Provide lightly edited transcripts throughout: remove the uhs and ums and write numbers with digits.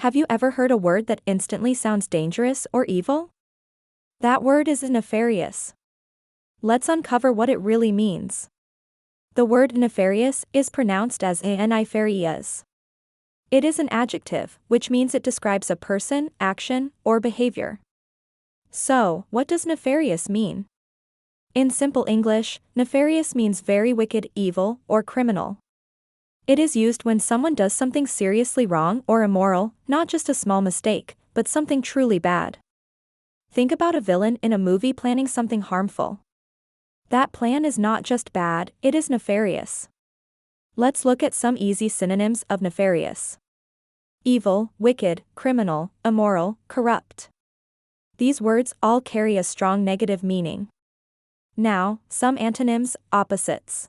Have you ever heard a word that instantly sounds dangerous or evil? That word is nefarious. Let's uncover what it really means. The word nefarious is pronounced as nefarious. It is an adjective, which means it describes a person, action, or behavior. So, what does nefarious mean? In simple English, nefarious means very wicked, evil, or criminal. It is used when someone does something seriously wrong or immoral, not just a small mistake, but something truly bad. Think about a villain in a movie planning something harmful. That plan is not just bad, it is nefarious. Let's look at some easy synonyms of nefarious. Evil, wicked, criminal, immoral, corrupt. These words all carry a strong negative meaning. Now, some antonyms, opposites.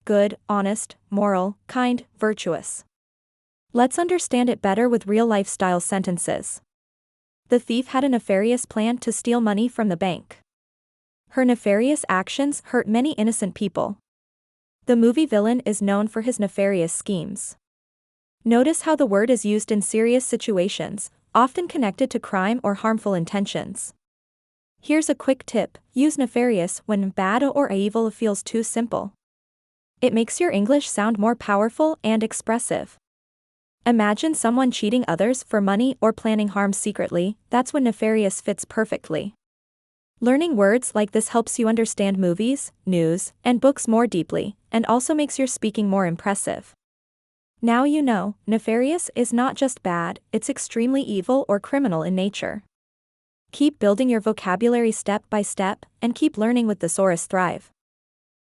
Good, honest, moral, kind, virtuous. Let's understand it better with real-life style sentences. The thief had a nefarious plan to steal money from the bank. Her nefarious actions hurt many innocent people. The movie villain is known for his nefarious schemes. Notice how the word is used in serious situations, often connected to crime or harmful intentions. Here's a quick tip: use nefarious when bad or evil feels too simple. It makes your English sound more powerful and expressive. Imagine someone cheating others for money or planning harm secretly. That's when nefarious fits perfectly. Learning words like this helps you understand movies, news, and books more deeply, and also makes your speaking more impressive. Now you know, nefarious is not just bad, it's extremely evil or criminal in nature. Keep building your vocabulary step by step, and keep learning with Thesaurus Thrive.